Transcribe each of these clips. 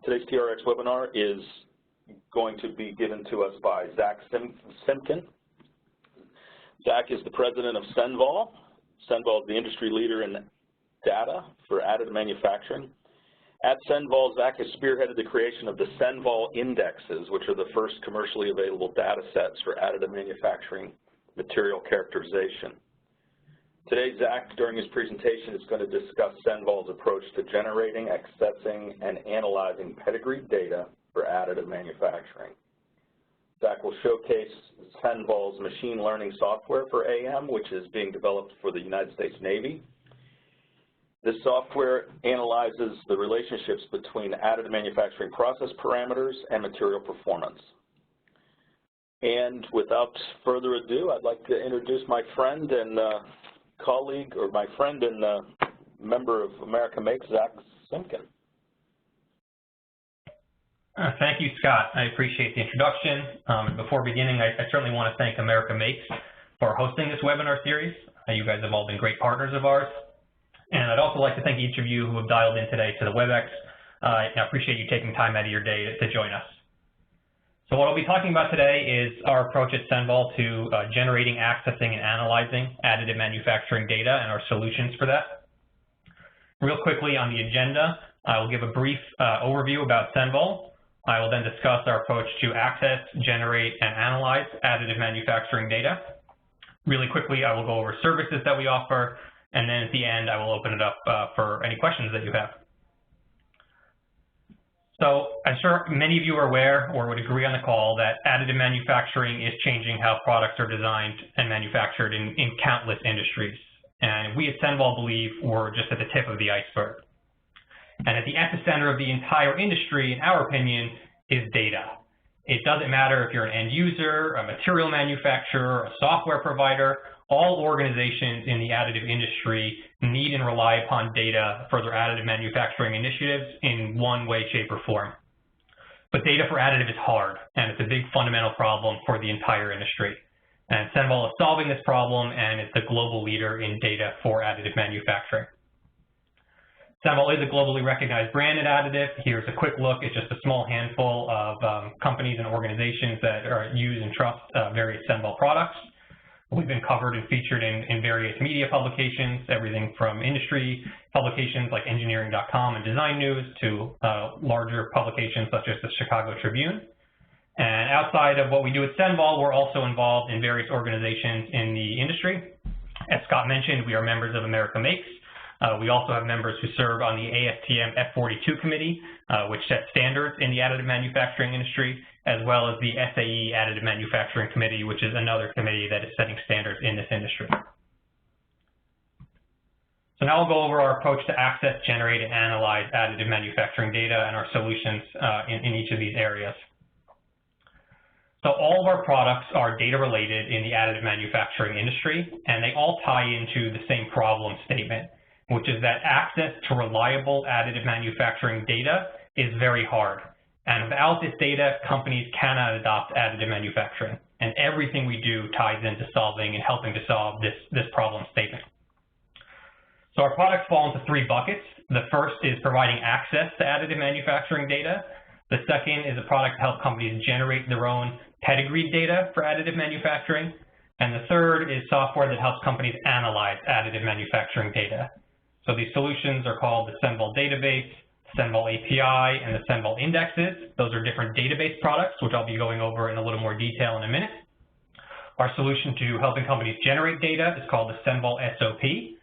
Today's TRX webinar is going to be given to us by Zach Simkin. Zach is the president of Senvol. Senvol is the industry leader in data for additive manufacturing. At Senvol, Zach has spearheaded the creation of the Senvol indexes, which are the first commercially available data sets for additive manufacturing material characterization. Today, Zach, during his presentation, is going to discuss Senvol's approach to generating, accessing, and analyzing pedigree data for additive manufacturing. Zach will showcase Senvol's machine learning software for AM, which is being developed for the United States Navy. This software analyzes the relationships between additive manufacturing process parameters and material performance. And without further ado, I'd like to introduce my friend and colleague, or my friend and member of America Makes, Zach Simkin. Thank you, Scott. I appreciate the introduction. Before beginning, I certainly want to thank America Makes for hosting this webinar series. You guys have all been great partners of ours. And I'd also like to thank each of you who have dialed in today to the WebEx. I appreciate you taking time out of your day to join us. So what I'll be talking about today is our approach at Senvol to generating, accessing, and analyzing additive manufacturing data and our solutions for that. Real quickly on the agenda, I will give a brief overview about Senvol. I will then discuss our approach to access, generate, and analyze additive manufacturing data. Really quickly, I will go over services that we offer, and then at the end, I will open it up for any questions that you have. So I'm sure many of you are aware or would agree on the call that additive manufacturing is changing how products are designed and manufactured in countless industries. And we at Senvol believe we're just at the tip of the iceberg. And at the epicenter of the entire industry, in our opinion, is data. It doesn't matter if you're an end user, a material manufacturer, a software provider. All organizations in the additive industry need and rely upon data for their additive manufacturing initiatives in one way, shape, or form. But data for additive is hard, and it's a big fundamental problem for the entire industry. And Senvol is solving this problem, and it's the global leader in data for additive manufacturing. Senvol is a globally recognized brand in additive. Here's a quick look. It's just a small handful of companies and organizations that use and trust various Senvol products. We've been covered and featured in various media publications, everything from industry publications like engineering.com and Design News to larger publications such as the Chicago Tribune. And outside of what we do at Senvol, we're also involved in various organizations in the industry. As Scott mentioned, we are members of America Makes. We also have members who serve on the ASTM F42 committee, which sets standards in the additive manufacturing industry, as well as the SAE Additive Manufacturing Committee, which is another committee that is setting standards in this industry. So now I'll go over our approach to access, generate, and analyze additive manufacturing data and our solutions in each of these areas. So all of our products are data related in the additive manufacturing industry, and they all tie into the same problem statement, which is that access to reliable additive manufacturing data is very hard. And without this data, companies cannot adopt additive manufacturing. And everything we do ties into solving and helping to solve this problem statement. So our products fall into three buckets. The first is providing access to additive manufacturing data. The second is a product to help companies generate their own pedigree data for additive manufacturing. And the third is software that helps companies analyze additive manufacturing data. So these solutions are called the Senvol Database, Senvol API, and the Senvol indexes. Those are different database products, which I'll be going over in a little more detail in a minute. Our solution to helping companies generate data is called the Senvol SOP.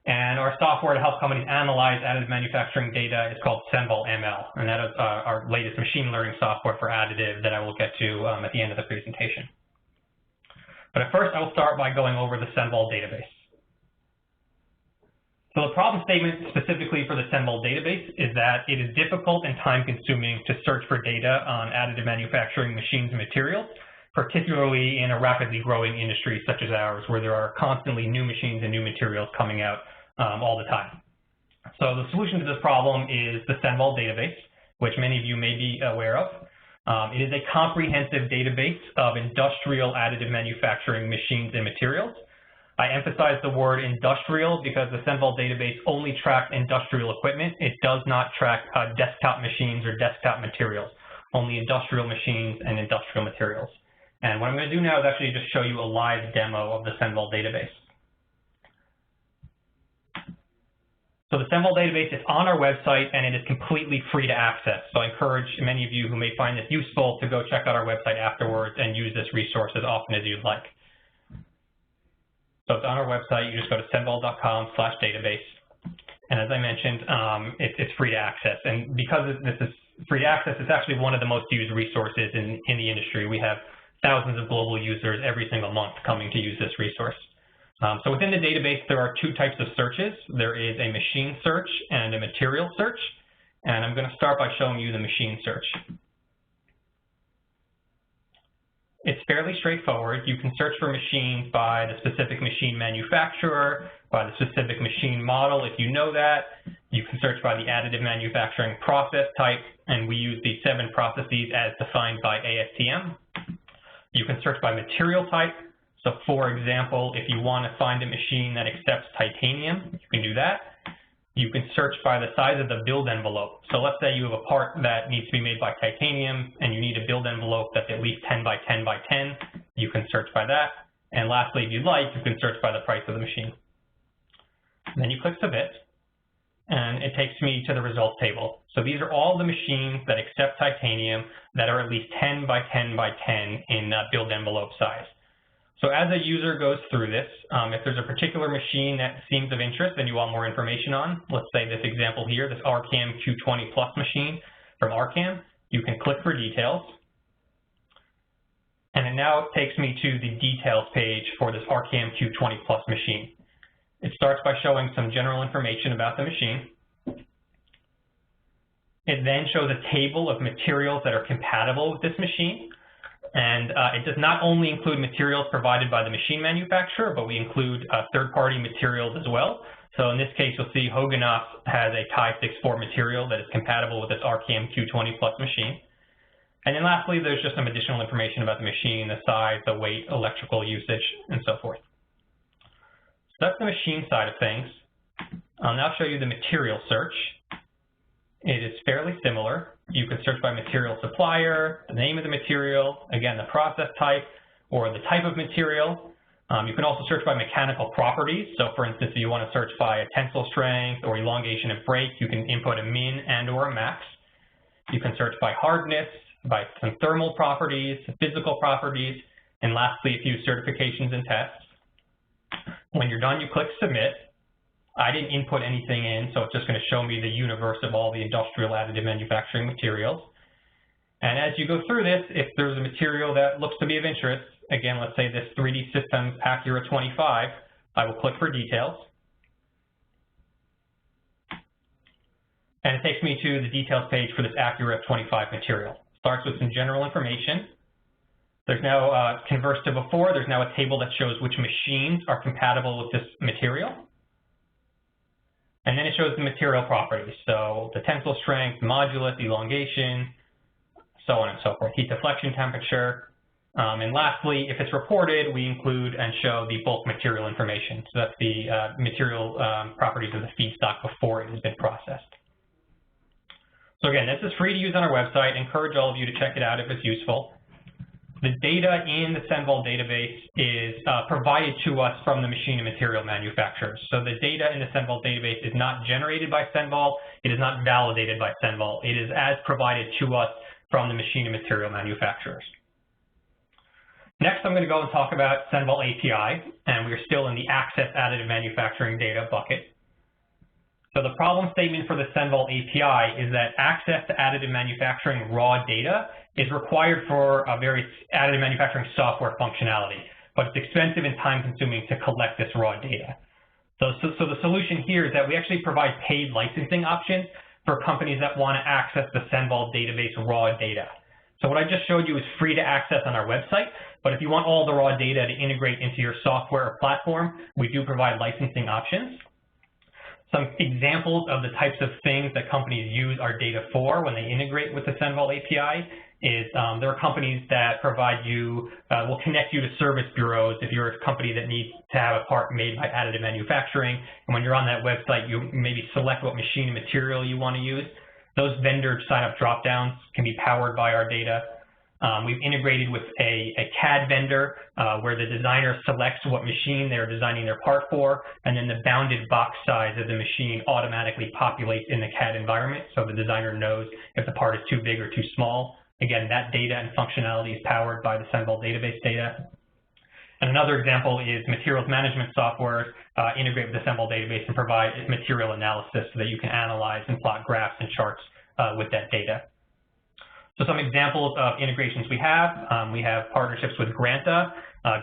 And our software to help companies analyze additive manufacturing data is called Senvol ML. And that is our latest machine learning software for additive that I will get to at the end of the presentation. But at first, I will start by going over the Senvol Database. So the problem statement specifically for the Senvol Database is that it is difficult and time-consuming to search for data on additive manufacturing machines and materials, particularly in a rapidly growing industry such as ours, where there are constantly new machines and new materials coming out all the time. So the solution to this problem is the Senvol Database, which many of you may be aware of. It is a comprehensive database of industrial additive manufacturing machines and materials. I emphasize the word industrial because the Senvol database only tracks industrial equipment. It does not track desktop machines or desktop materials, only industrial machines and industrial materials. And what I'm going to do now is actually just show you a live demo of the Senvol database. So the Senvol database is on our website and it is completely free to access. So I encourage many of you who may find this useful to go check out our website afterwards and use this resource as often as you'd like. So it's on our website. You just go to senvol.com/database. And as I mentioned, it's free to access. And because this is free to access, it's actually one of the most used resources in the industry. We have thousands of global users every single month coming to use this resource. So within the database, there are two types of searches. There is a machine search and a material search. And I'm going to start by showing you the machine search. It's fairly straightforward. You can search for machines by the specific machine manufacturer, by the specific machine model if you know that. You can search by the additive manufacturing process type, and we use the 7 processes as defined by ASTM. You can search by material type. So for example, if you want to find a machine that accepts titanium, you can do that. You can search by the size of the build envelope. So let's say you have a part that needs to be made by titanium and you need a build envelope that's at least 10 by 10 by 10. You can search by that. And lastly, if you'd like, you can search by the price of the machine. And then you click Submit, and it takes me to the results table. So these are all the machines that accept titanium that are at least 10 by 10 by 10 in build envelope size. So as a user goes through this, if there's a particular machine that seems of interest and you want more information on, let's say this example here, this RCAM Q20 Plus machine from RCAM, you can click for details. And it now takes me to the details page for this RCAM Q20 Plus machine. It starts by showing some general information about the machine. It then shows a table of materials that are compatible with this machine. And it does not only include materials provided by the machine manufacturer, but we include third-party materials as well. So in this case, you'll see Hoganos has a Ti64 material that is compatible with this RCAM Q20 Plus machine. And then lastly, there's just some additional information about the machine, the size, the weight, electrical usage, and so forth. So that's the machine side of things. I'll now show you the material search. It is fairly similar. You can search by material supplier, the name of the material, again, the process type, or the type of material. You can also search by mechanical properties. So for instance, if you want to search by a tensile strength or elongation of break, you can input a min and or a max. You can search by hardness, by some thermal properties, physical properties, and lastly, a few certifications and tests. When you're done, you click Submit. I didn't input anything in, so it's just going to show me the universe of all the industrial additive manufacturing materials. And as you go through this, if there's a material that looks to be of interest, again, let's say this 3D Systems Acura 25, I will click for details. And it takes me to the details page for this Acura 25 material. Starts with some general information. There's now, converse to before, there's now a table that shows which machines are compatible with this material. And then it shows the material properties, so the tensile strength, modulus, elongation, so on and so forth, heat deflection temperature. And lastly, if it's reported, we include and show the bulk material information. So that's the material properties of the feedstock before it has been processed. So again, this is free to use on our website. I encourage all of you to check it out if it's useful. The data in the Senvol database is provided to us from the machine and material manufacturers. So the data in the Senvol database is not generated by Senvol. It is not validated by Senvol. It is as provided to us from the machine and material manufacturers. Next, I'm going to go and talk about Senvol API, and we are still in the Access Additive Manufacturing Data bucket. So the problem statement for the Senvol API is that access to additive manufacturing raw data is required for various additive manufacturing software functionality, but it's expensive and time-consuming to collect this raw data. So the solution here is that we actually provide paid licensing options for companies that want to access the Senvol database raw data. So what I just showed you is free to access on our website, but if you want all the raw data to integrate into your software or platform, we do provide licensing options. Some examples of the types of things that companies use our data for when they integrate with the Senvol API is there are companies that provide you, will connect you to service bureaus if you're a company that needs to have a part made by additive manufacturing. And when you're on that website, you maybe select what machine and material you want to use. Those vendor sign-up drop-downs can be powered by our data. We've integrated with a CAD vendor where the designer selects what machine they're designing their part for, and then the bounded box size of the machine automatically populates in the CAD environment, so the designer knows if the part is too big or too small. Again, that data and functionality is powered by the Senvol Database data. And another example is materials management software integrate with the Senvol Database and provide material analysis so that you can analyze and plot graphs and charts with that data. So some examples of integrations we have partnerships with Granta.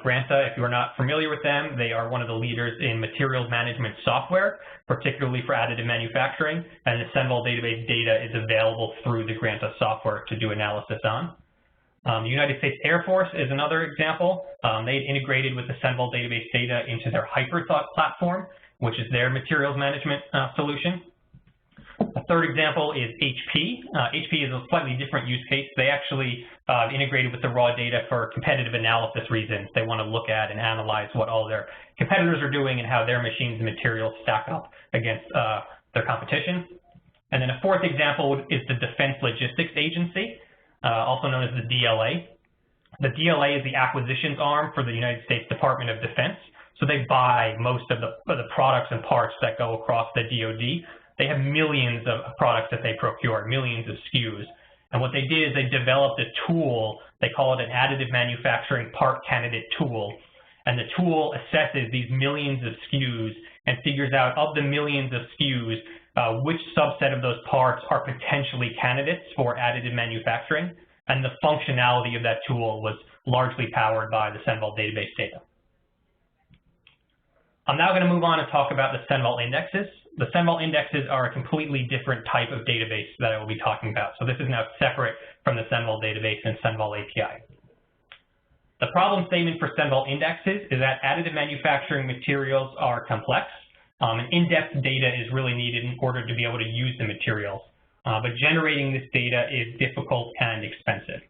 Granta, if you are not familiar with them, they are one of the leaders in materials management software, particularly for additive manufacturing, and the Senvol Database data is available through the Granta software to do analysis on. The United States Air Force is another example. They integrated with the Senvol Database data into their HyperThought platform, which is their materials management solution. A third example is HP. HP is a slightly different use case. They actually integrated with the raw data for competitive analysis reasons. They want to look at and analyze what all their competitors are doing and how their machines and materials stack up against their competition. And then a fourth example is the Defense Logistics Agency, also known as the DLA. The DLA is the acquisitions arm for the United States Department of Defense. So they buy most of the products and parts that go across the DoD. They have millions of products that they procure, millions of SKUs. And what they did is they developed a tool, they call it an additive manufacturing part candidate tool. And the tool assesses these millions of SKUs and figures out of the millions of SKUs, which subset of those parts are potentially candidates for additive manufacturing. And the functionality of that tool was largely powered by the Senvol Database data. I'm now going to move on and talk about the Senvol indexes. The Senvol indexes are a completely different type of database that I will be talking about. So this is now separate from the Senvol Database and Senvol API. The problem statement for Senvol indexes is that additive manufacturing materials are complex, and in-depth data is really needed in order to be able to use the materials. But generating this data is difficult and expensive.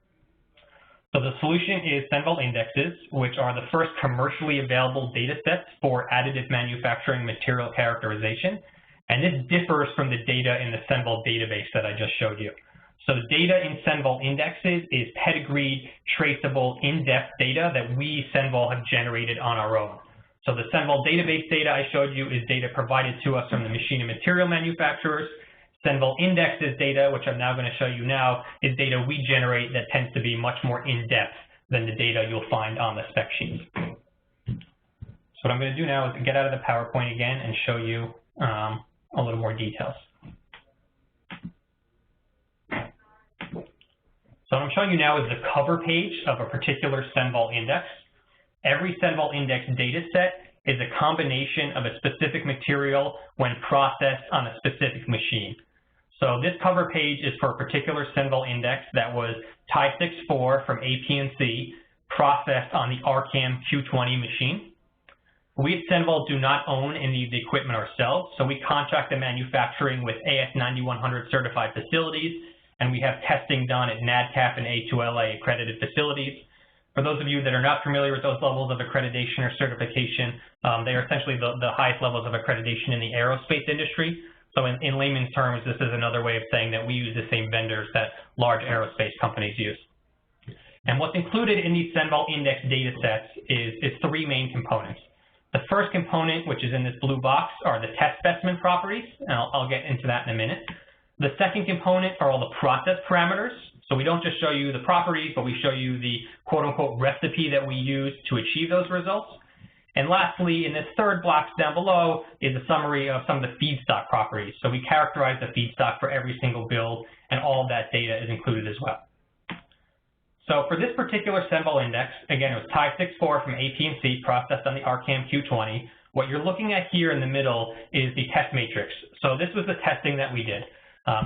So the solution is Senvol indexes, which are the first commercially available data sets for additive manufacturing material characterization. And this differs from the data in the Senvol database that I just showed you. So the data in Senvol indexes is pedigreed, traceable, in-depth data that we, Senvol, have generated on our own. So the Senvol database data I showed you is data provided to us from the machine and material manufacturers. Senvol indexes data, which I'm now going to show you now, is data we generate that tends to be much more in-depth than the data you'll find on the spec sheets. So what I'm going to do now is get out of the PowerPoint again and show you a little more details. So what I'm showing you now is the cover page of a particular Senvol index. Every Senvol index data set is a combination of a specific material when processed on a specific machine. So this cover page is for a particular Senvol index that was Ti64 from AP&C processed on the RCAM Q20 machine. We at Senvol do not own any of the equipment ourselves, so we contract the manufacturing with AS9100 certified facilities, and we have testing done at NADCAP and A2LA accredited facilities. For those of you that are not familiar with those levels of accreditation or certification, they are essentially the highest levels of accreditation in the aerospace industry. So in layman's terms, this is another way of saying that we use the same vendors that large aerospace companies use. And what's included in these Senvol index data sets is three main components. The first component, which is in this blue box, are the test specimen properties, and I'll get into that in a minute. The second component are all the process parameters. So we don't just show you the properties, but we show you the quote-unquote recipe that we use to achieve those results. And lastly, in this third box down below is a summary of some of the feedstock properties. So we characterize the feedstock for every single build, and all of that data is included as well. So for this particular Senvol index, again, it was Ti64 from AP&C processed on the RCAM Q20. What you're looking at here in the middle is the test matrix. So this was the testing that we did.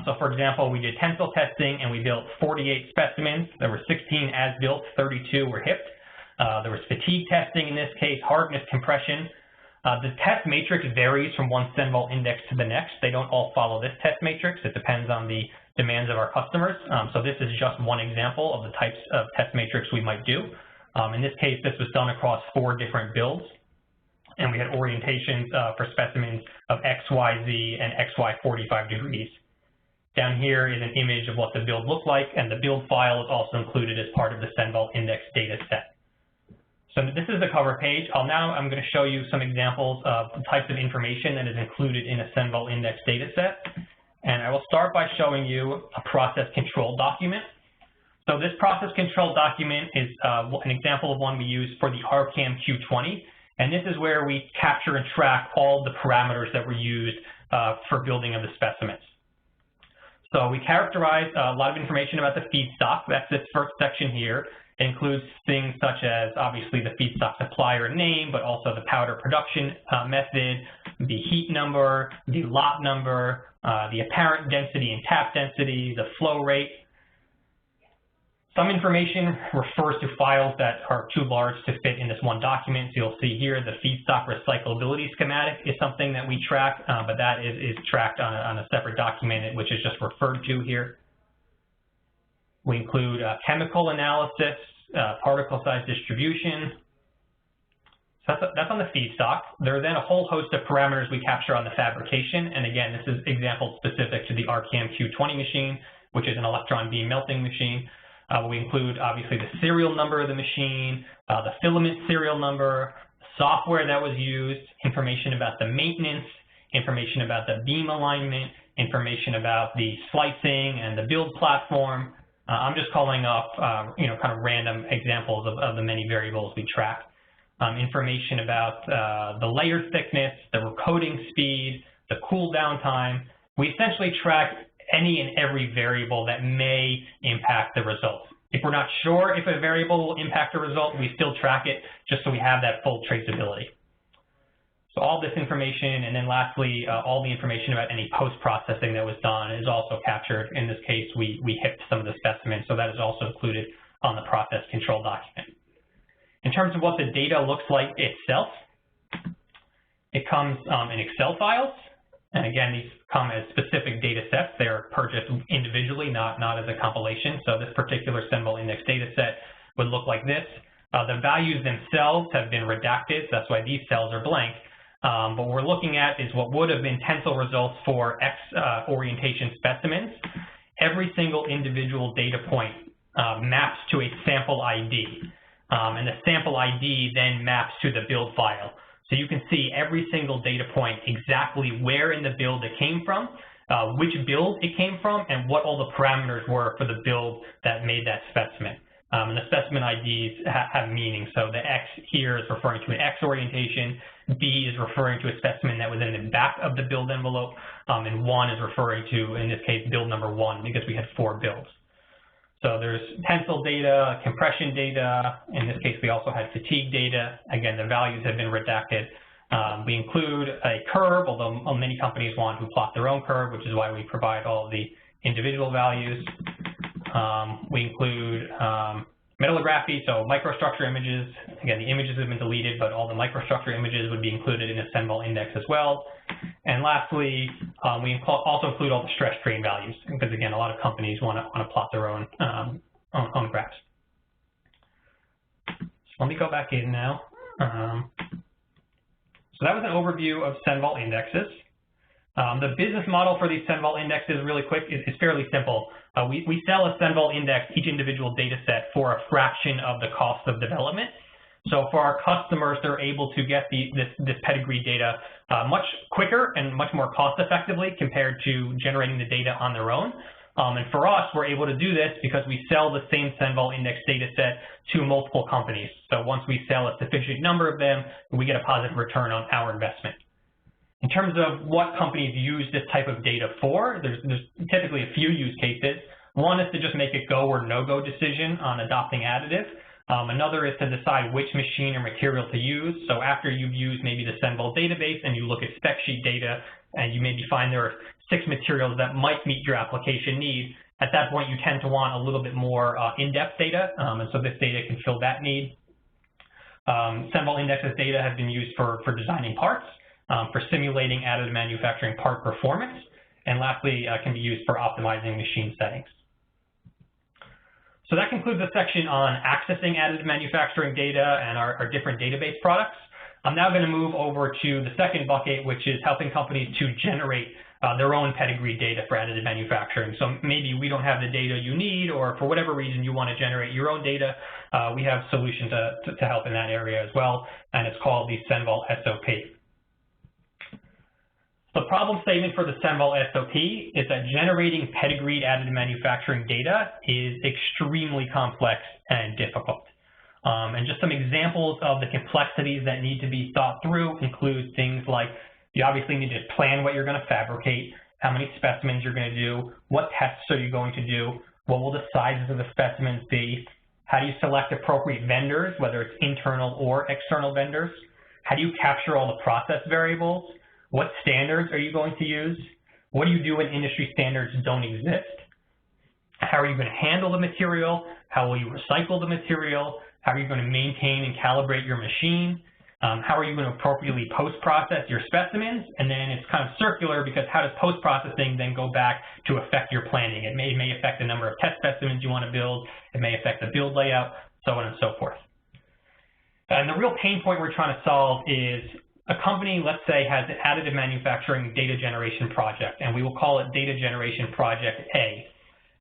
So for example, we did tensile testing and we built 48 specimens. There were 16 as built, 32 were hipped. There was fatigue testing in this case, hardness, compression. The test matrix varies from one Senvol index to the next. They don't all follow this test matrix. It depends on the demands of our customers. So this is just one example of the types of test matrix we might do. In this case, this was done across 4 different builds. And we had orientations for specimens of X, Y, Z, and X, Y 45 degrees. Down here is an image of what the build looked like, and the build file is also included as part of the Senvol index data set. So this is the cover page. I'm going to show you some examples of the types of information that is included in a Senvol index data set. And I will start by showing you a process control document. So this process control document is an example of one we use for the RCAM Q20. And this is where we capture and track all the parameters that were used for building of the specimens. So we characterize a lot of information about the feedstock. That's this first section here. It includes things such as, obviously, the feedstock supplier name, but also the powder production method, the heat number, the lot number, the apparent density and tap density, the flow rate. Some information refers to files that are too large to fit in this one document. So you'll see here the feedstock recyclability schematic is something that we track, but that is tracked on a separate document, which is just referred to here. We include chemical analysis, particle size distribution. So that's on the feedstock. There are then a whole host of parameters we capture on the fabrication. And again, this is example specific to the RCAM Q20 machine, which is an electron beam melting machine. We include, obviously, the serial number of the machine, the filament serial number, software that was used, information about the maintenance, information about the beam alignment, information about the slicing and the build platform. I'm just calling up, kind of random examples of the many variables we track. Information about the layer thickness, the recoating speed, the cool down time. We essentially track any and every variable that may impact the results. If we're not sure if a variable will impact the result, we still track it just so we have that full traceability. So all this information, and then lastly, all the information about any post-processing that was done is also captured. In this case, we hipped some of the specimens, so that is also included on the process control document. In terms of what the data looks like itself, it comes in Excel files. And again, these come as specific data sets. They're purchased individually, not as a compilation. So this particular Senvol index data set would look like this. The values themselves have been redacted. So that's why these cells are blank. What we're looking at is what would have been tensile results for X orientation specimens. Every single individual data point maps to a sample ID. And the sample ID then maps to the build file. So you can see every single data point exactly where in the build it came from, which build it came from, and what all the parameters were for the build that made that specimen. And the specimen IDs have meaning. So the X here is referring to an X orientation, B is referring to a specimen that was in the back of the build envelope, and 1 is referring to, in this case, build number 1, because we had 4 builds. So there's tensile data, compression data. In this case, we also had fatigue data. Again, the values have been redacted. We include a curve, although many companies want to plot their own curve, which is why we provide all of the individual values. We include metallography, so microstructure images. Again, the images have been deleted, but all the microstructure images would be included in a Senvol index as well. And lastly, we also include all the stress strain values, because again, a lot of companies want to plot their own graphs. So let me go back in now. So that was an overview of Senvol indexes. The business model for these Senvol indexes, really quick, is fairly simple. We sell a Senvol index, each individual data set, for a fraction of the cost of development. So for our customers, they're able to get this pedigree data much quicker and much more cost effectively compared to generating the data on their own. And for us, we're able to do this because we sell the same Senvol index data set to multiple companies. So once we sell a sufficient number of them, we get a positive return on our investment. In terms of what companies use this type of data for, there's typically a few use cases. One is to just make a go or no-go decision on adopting additive. Another is to decide which machine or material to use. So after you've used maybe the Senvol database and you look at spec sheet data and you maybe find there are 6 materials that might meet your application need, at that point you tend to want a little bit more in-depth data, and so this data can fill that need. Senvol indexes data has been used for designing parts, for simulating additive manufacturing part performance, and lastly, can be used for optimizing machine settings. So that concludes the section on accessing additive manufacturing data and our different database products. I'm now going to move over to the second bucket, which is helping companies to generate their own pedigree data for additive manufacturing. So maybe we don't have the data you need, or for whatever reason you want to generate your own data. We have solutions to help in that area as well, and it's called the Senvol SOP. The problem statement for the Senvol SOP is that generating pedigreed additive manufacturing data is extremely complex and difficult. And just some examples of the complexities that need to be thought through include things like you obviously need to plan what you're going to fabricate, how many specimens you're going to do, what tests are you going to do, what will the sizes of the specimens be, how do you select appropriate vendors, whether it's internal or external vendors, how do you capture all the process variables, what standards are you going to use, what do you do when industry standards don't exist, how are you going to handle the material, how will you recycle the material, how are you going to maintain and calibrate your machine, how are you going to appropriately post-process your specimens, and then it's kind of circular because how does post-processing then go back to affect your planning? It may affect the number of test specimens you want to build, it may affect the build layout, so on and so forth. And the real pain point we're trying to solve is a company, let's say, has an additive manufacturing data generation project, and we will call it Data Generation Project A.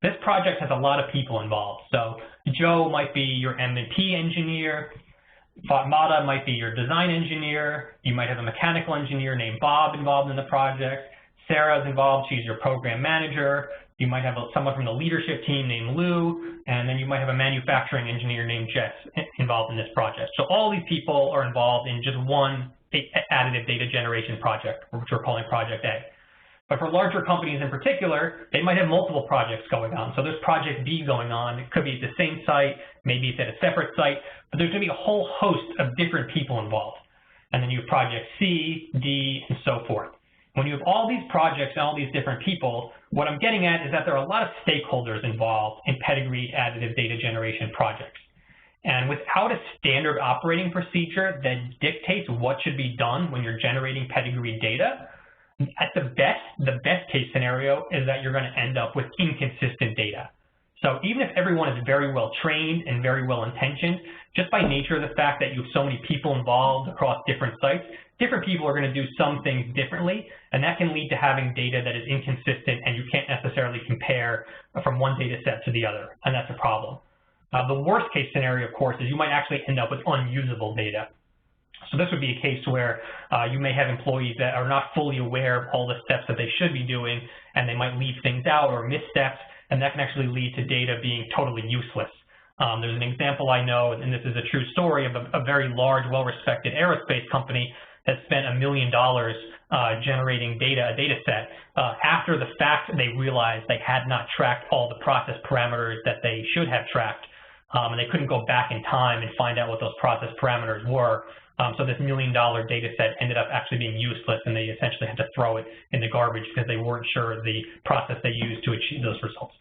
This project has a lot of people involved. So Joe might be your M&P engineer, Fatmata might be your design engineer, you might have a mechanical engineer named Bob involved in the project, Sarah's involved, she's your program manager, you might have someone from the leadership team named Lou, and then you might have a manufacturing engineer named Jess involved in this project. So all these people are involved in just one additive data generation project, which we're calling Project A. But for larger companies in particular, they might have multiple projects going on. So there's Project B going on. It could be at the same site, maybe it's at a separate site, but there's going to be a whole host of different people involved. And then you have Project C, D, and so forth. When you have all these projects and all these different people, what I'm getting at is that there are a lot of stakeholders involved in pedigreed additive data generation projects. And without a standard operating procedure that dictates what should be done when you're generating pedigreed data, at the best case scenario is that you're going to end up with inconsistent data. So even if everyone is very well trained and very well intentioned, just by nature of the fact that you have so many people involved across different sites, different people are going to do some things differently, and that can lead to having data that is inconsistent and you can't necessarily compare from one data set to the other, and that's a problem. The worst case scenario, of course, is you might actually end up with unusable data. So this would be a case where you may have employees that are not fully aware of all the steps that they should be doing, and they might leave things out or miss steps, and that can actually lead to data being totally useless. There's an example I know, and this is a true story, of a very large, well-respected aerospace company that spent $1 million generating a data set. After the fact, they realized they had not tracked all the process parameters that they should have tracked, and they couldn't go back in time and find out what those process parameters were. So this $1 million data set ended up actually being useless, and they essentially had to throw it in the garbage because they weren't sure the process they used to achieve those results.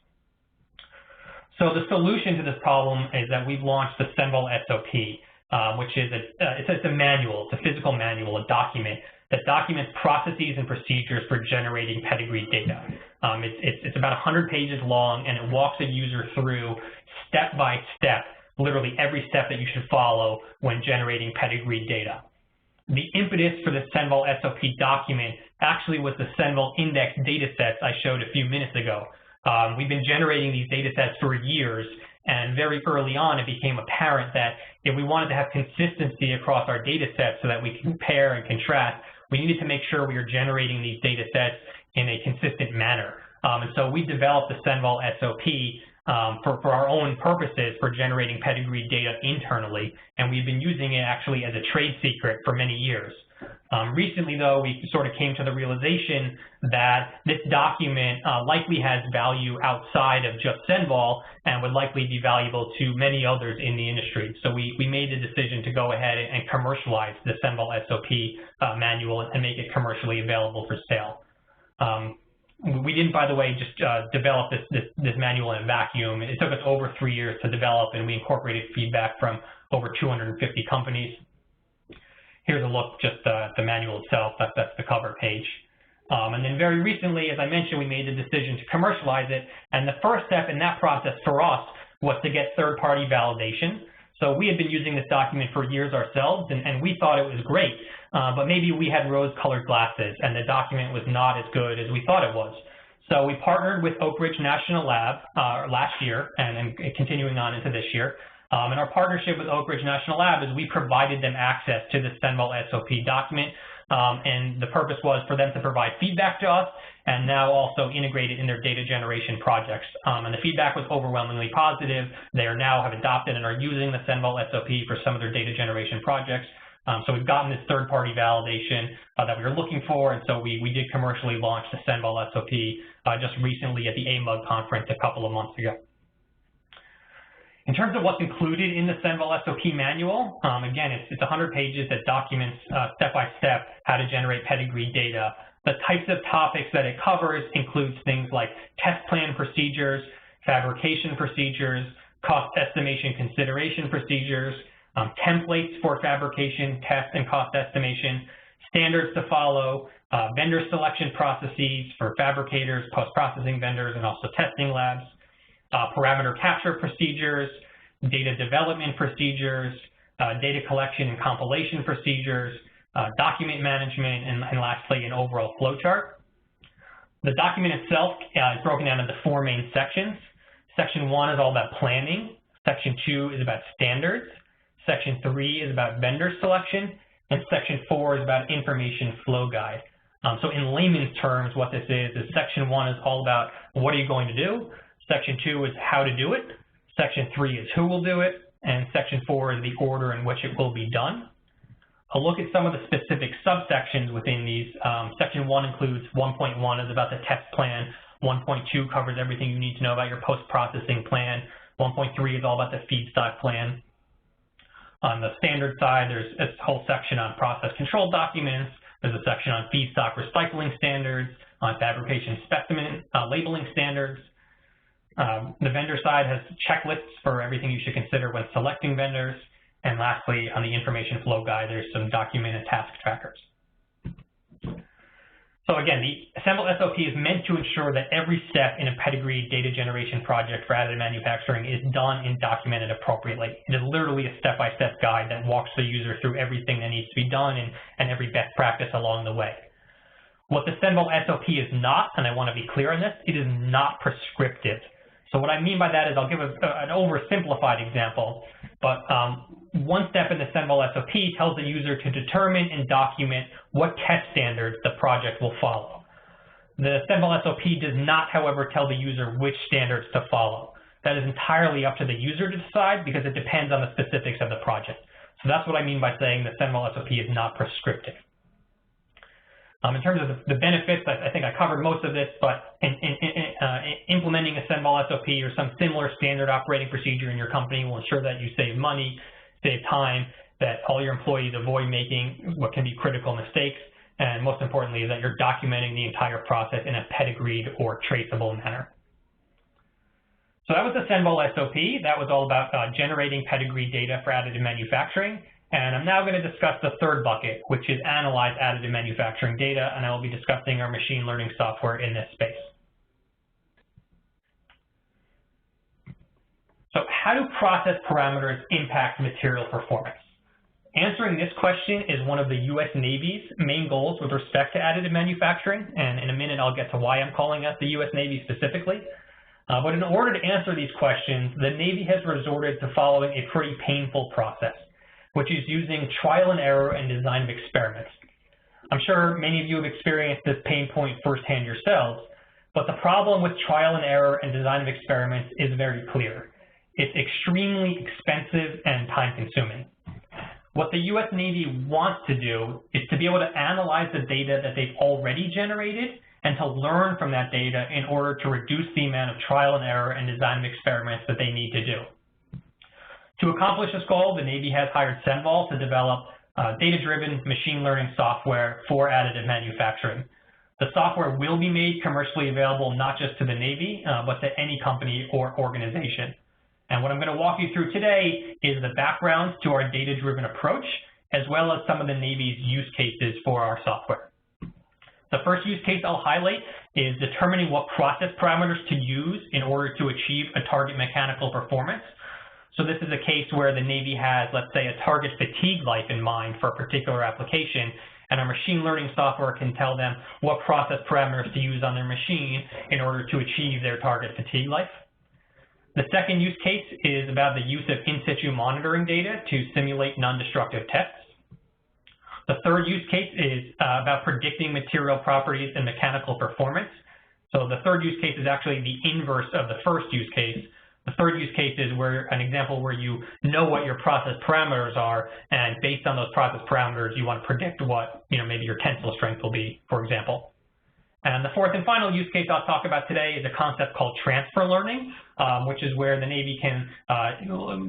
So the solution to this problem is that we've launched the Senvol SOP, which is it's a manual, it's a physical manual, a document that documents processes and procedures for generating pedigreed data. It's about 100 pages long, and it walks a user through step by step, literally every step that you should follow when generating pedigreed data. The impetus for the Senvol SOP document actually was the Senvol index data sets I showed a few minutes ago. We've been generating these data sets for years, and very early on it became apparent that if we wanted to have consistency across our data sets so that we can compare and contrast, we needed to make sure we were generating these data sets in a consistent manner. And so we developed the Senvol SOP for our own purposes for generating pedigreed data internally, and we've been using it actually as a trade secret for many years. Recently, though, we sort of came to the realization that this document likely has value outside of just Senvol and would likely be valuable to many others in the industry. So we made the decision to go ahead and commercialize the Senvol SOP manual and make it commercially available for sale. We didn't, by the way, just develop this manual in a vacuum. It took us over 3 years to develop, and we incorporated feedback from over 250 companies. Here's a look, just the manual itself. That's the cover page. And then very recently, as I mentioned, we made the decision to commercialize it. And the first step in that process for us was to get third-party validation. So we had been using this document for years ourselves, and we thought it was great. But maybe we had rose-colored glasses, and the document was not as good as we thought it was. So we partnered with Oak Ridge National Lab last year, and continuing on into this year. And our partnership with Oak Ridge National Lab is we provided them access to the Senvol SOP document. And the purpose was for them to provide feedback to us and now also integrate it in their data generation projects. And the feedback was overwhelmingly positive. They are now have adopted and are using the Senvol SOP for some of their data generation projects. So we've gotten this third-party validation that we were looking for, and so we did commercially launch the Senvol SOP just recently at the AMUG conference a couple of months ago. In terms of what's included in the Senvol SOP manual, again, it's 100 pages that documents step-by-step how to generate pedigree data. The types of topics that it covers includes things like test plan procedures, fabrication procedures, cost estimation consideration procedures, templates for fabrication, test, and cost estimation, standards to follow, vendor selection processes for fabricators, post-processing vendors, and also testing labs, parameter capture procedures, data development procedures, data collection and compilation procedures, document management, and lastly, an overall flowchart. The document itself is broken down into 4 main sections. Section 1 is all about planning. Section 2 is about standards. Section 3 is about vendor selection. And Section 4 is about information flow guide. So in layman's terms, what this is Section 1 is all about what are you going to do. Section 2 is how to do it. Section 3 is who will do it. And Section 4 is the order in which it will be done. A look at some of the specific subsections within these. Section 1 includes 1.1 is about the test plan. 1.2 covers everything you need to know about your post-processing plan. 1.3 is all about the feedstock plan. On the standard side, there's a whole section on process control documents. There's a section on feedstock recycling standards, on fabrication specimen labeling standards. The vendor side has checklists for everything you should consider when selecting vendors. And lastly, on the information flow guide, there's some documented task trackers. So again, the Senvol SOP is meant to ensure that every step in a pedigree data generation project for additive manufacturing is done and documented appropriately. It is literally a step-by-step guide that walks the user through everything that needs to be done and every best practice along the way. What the Senvol SOP is not, and I want to be clear on this, it is not prescriptive. So what I mean by that is I'll give an oversimplified example, but one step in the Senvol SOP tells the user to determine and document what test standards the project will follow. The Senvol SOP does not, however, tell the user which standards to follow. That is entirely up to the user to decide because it depends on the specifics of the project. So that's what I mean by saying the Senvol SOP is not prescriptive. In terms of the benefits, I think I covered most of this, but implementing a Senvol SOP or some similar standard operating procedure in your company will ensure that you save money, save time, that all your employees avoid making what can be critical mistakes, and most importantly, that you're documenting the entire process in a pedigreed or traceable manner. So that was the Senvol SOP. That was all about generating pedigree data for additive manufacturing. And I'm now going to discuss the third bucket, which is analyze additive manufacturing data, and I will be discussing our machine learning software in this space. So how do process parameters impact material performance? Answering this question is one of the U.S. Navy's main goals with respect to additive manufacturing, and in a minute I'll get to why I'm calling out the U.S. Navy specifically. But in order to answer these questions, the Navy has resorted to following a pretty painful process, which is using trial and error and design of experiments. I'm sure many of you have experienced this pain point firsthand yourselves, but the problem with trial and error and design of experiments is very clear. It's extremely expensive and time-consuming. What the U.S. Navy wants to do is to be able to analyze the data that they've already generated and to learn from that data in order to reduce the amount of trial and error and design of experiments that they need to do. To accomplish this goal, the Navy has hired Senvol to develop data-driven machine learning software for additive manufacturing. The software will be made commercially available not just to the Navy, but to any company or organization. And what I'm going to walk you through today is the background to our data-driven approach, as well as some of the Navy's use cases for our software. The first use case I'll highlight is determining what process parameters to use in order to achieve a target mechanical performance. So this is a case where the Navy has, let's say, a target fatigue life in mind for a particular application, and our machine learning software can tell them what process parameters to use on their machine in order to achieve their target fatigue life. The second use case is about the use of in-situ monitoring data to simulate non-destructive tests. The third use case is about predicting material properties and mechanical performance. So the third use case is actually the inverse of the first use case. The third use case is an example where you know what your process parameters are, and based on those process parameters, you want to predict what, maybe your tensile strength will be, for example. And the fourth and final use case I'll talk about today is a concept called transfer learning, which is where the Navy can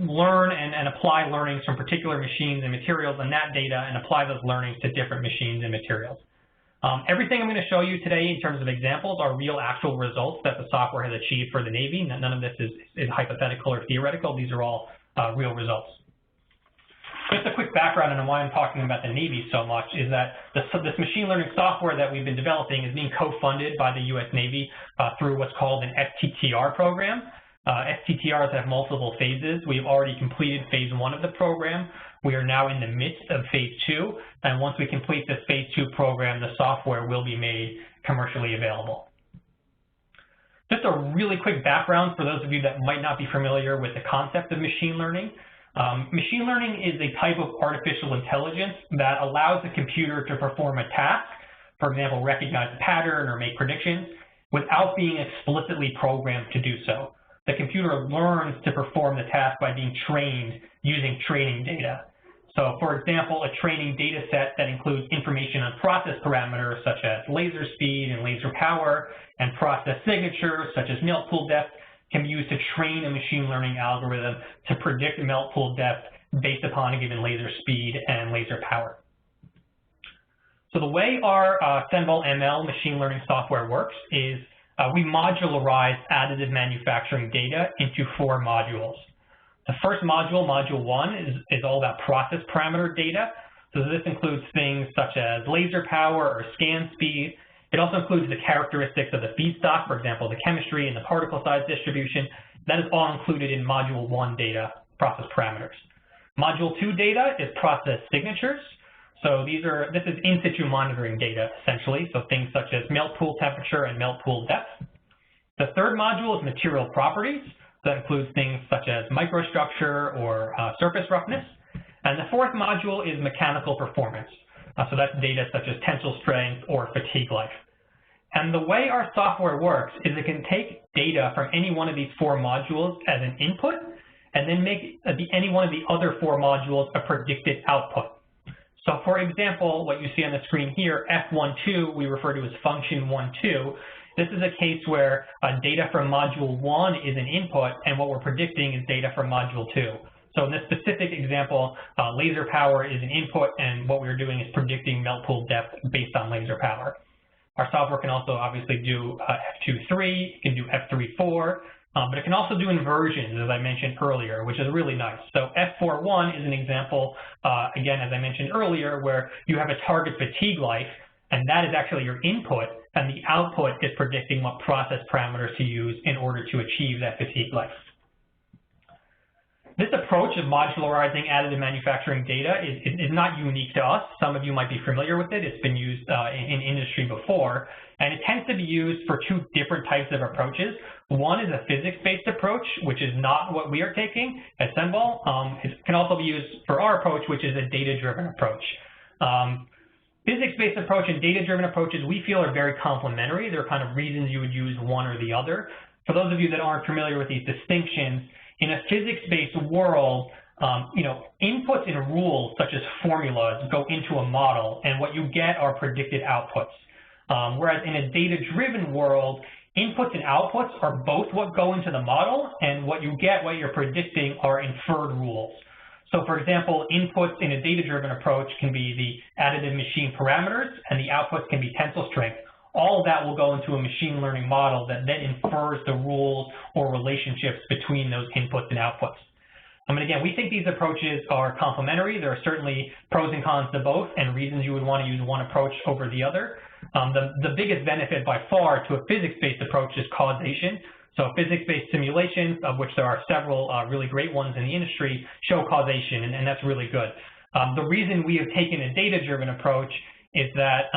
learn and apply learnings from particular machines and materials and that data and apply those learnings to different machines and materials. Everything I'm going to show you today in terms of examples are real actual results that the software has achieved for the Navy. None of this is hypothetical or theoretical. These are all real results. Just a quick background on why I'm talking about the Navy so much is that this machine learning software that we've been developing is being co-funded by the U.S. Navy through what's called an STTR program. STTRs have multiple phases. We've already completed phase 1 of the program. We are now in the midst of phase 2, and once we complete this phase 2 program, the software will be made commercially available. Just a really quick background for those of you that might not be familiar with the concept of machine learning. Machine learning is a type of artificial intelligence that allows the computer to perform a task, for example, recognize a pattern or make predictions, without being explicitly programmed to do so. The computer learns to perform the task by being trained using training data. So, for example, a training data set that includes information on process parameters such as laser speed and laser power, and process signatures such as melt pool depth can be used to train a machine learning algorithm to predict melt pool depth based upon a given laser speed and laser power. So the way our Senvol ML machine learning software works is we modularize additive manufacturing data into 4 modules. The first module, module 1, is all about process parameter data. So this includes things such as laser power or scan speed. It also includes the characteristics of the feedstock, for example, the chemistry and the particle size distribution. That is all included in module 1 data, process parameters. Module 2 data is process signatures. So this is in-situ monitoring data, essentially, so things such as melt pool temperature and melt pool depth. The third module is material properties. That includes things such as microstructure or surface roughness. And the fourth module is mechanical performance. So that's data such as tensile strength or fatigue life. And the way our software works is it can take data from any one of these 4 modules as an input, and then make any one of the other 4 modules a predicted output. So for example, what you see on the screen here, F12, we refer to as function 12. This is a case where data from module 1 is an input, and what we're predicting is data from module 2. So in this specific example, laser power is an input, and what we're doing is predicting melt pool depth based on laser power. Our software can also obviously do F23, it can do F34, but it can also do inversions, as I mentioned earlier, which is really nice. So F41 is an example, again, as I mentioned earlier, where you have a target fatigue life, and that is actually your input, and the output is predicting what process parameters to use in order to achieve that fatigue life. This approach of modularizing additive manufacturing data is not unique to us. Some of you might be familiar with it. It's been used in industry before, and it tends to be used for 2 different types of approaches. One is a physics-based approach, which is not what we are taking at Senvol. It can also be used for our approach, which is a data-driven approach. Physics-based approach and data-driven approaches we feel are very complementary. There are kind of reasons you would use one or the other. For those of you that aren't familiar with these distinctions, in a physics-based world, inputs and rules such as formulas go into a model, and what you get are predicted outputs. Whereas in a data-driven world, inputs and outputs are both what go into the model, and what you get, what you're predicting, are inferred rules. So for example, inputs in a data-driven approach can be the additive machine parameters, and the outputs can be tensile strength. all of that will go into a machine learning model that then infers the rules or relationships between those inputs and outputs. And again, we think these approaches are complementary. There are certainly pros and cons to both and reasons you would want to use one approach over the other. The biggest benefit by far to a physics-based approach is causation. So physics-based simulations, of which there are several really great ones in the industry, show causation, and that's really good. The reason we have taken a data-driven approach is that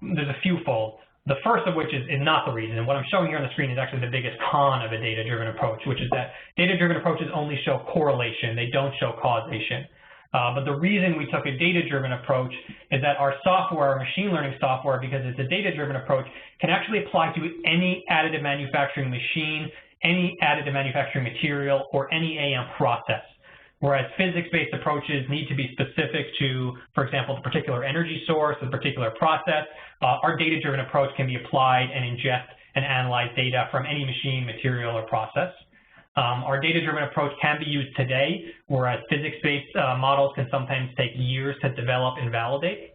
there's a few-fold. The first of which is not the reason, and what I'm showing here on the screen is actually the biggest con of a data-driven approach, which is that data-driven approaches only show correlation, they don't show causation. But the reason we took a data-driven approach is that our software, our machine learning software, because it's a data-driven approach, can actually apply to any additive manufacturing machine, any additive manufacturing material, or any AM process. Whereas physics-based approaches need to be specific to, for example, the particular energy source, the particular process. Our data-driven approach can be applied and ingest and analyze data from any machine, material, or process. Our data-driven approach can be used today, whereas physics-based models can sometimes take years to develop and validate.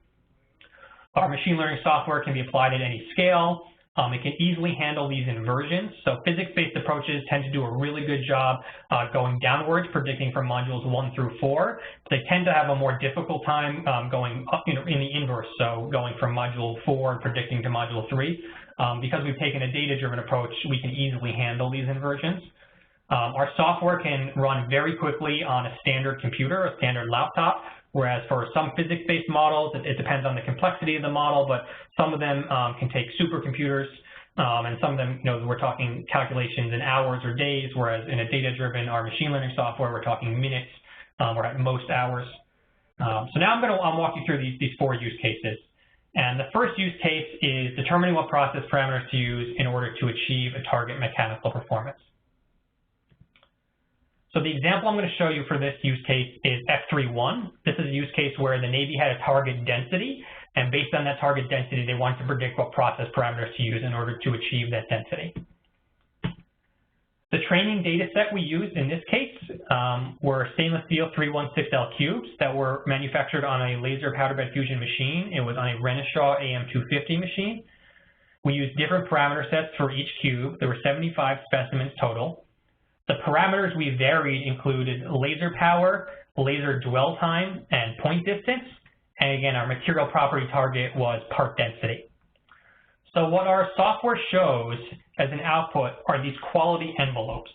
Our machine learning software can be applied at any scale. It can easily handle these inversions. So physics-based approaches tend to do a really good job going downwards, predicting from modules 1 through 4. They tend to have a more difficult time going up, in the inverse, so going from module 4 and predicting to module 3. Because we've taken a data-driven approach, we can easily handle these inversions. Our software can run very quickly on a standard computer, a standard laptop, whereas for some physics-based models, it depends on the complexity of the model, but some of them can take supercomputers, and some of them, we're talking calculations in hours or days, whereas in a data-driven, our machine learning software, we're talking minutes or at most hours. So now I'll walk you through these 4 use cases. And the first use case is determining what process parameters to use in order to achieve a target mechanical performance. So the example I'm going to show you for this use case is F31. This is a use case where the Navy had a target density, and based on that target density, they wanted to predict what process parameters to use in order to achieve that density. The training data set we used in this case were stainless steel 316L cubes that were manufactured on a laser powder bed fusion machine. It was on a Renishaw AM250 machine. We used different parameter sets for each cube. There were 75 specimens total. The parameters we varied included laser power, laser dwell time, and point distance. And again, our material property target was part density. So what our software shows as an output are these quality envelopes.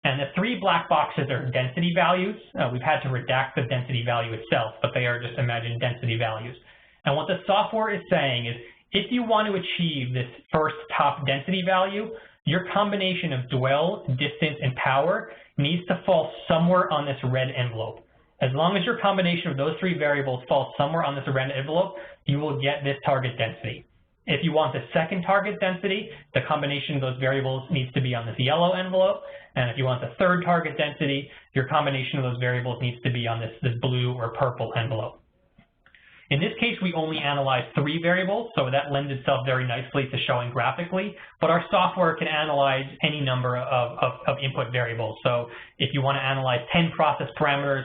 And the 3 black boxes are density values. We've had to redact the density value itself, but they are just imagined density values. And what the software is saying is, if you want to achieve this first top density value, your combination of dwell, distance, and power needs to fall somewhere on this red envelope. As long as your combination of those 3 variables falls somewhere on this red envelope, you will get this target density. If you want the second target density, the combination of those variables needs to be on this yellow envelope. And if you want the third target density, your combination of those variables needs to be on this blue or purple envelope. In this case, we only analyzed 3 variables, so that lends itself very nicely to showing graphically, but our software can analyze any number of input variables. So if you want to analyze 10 process parameters,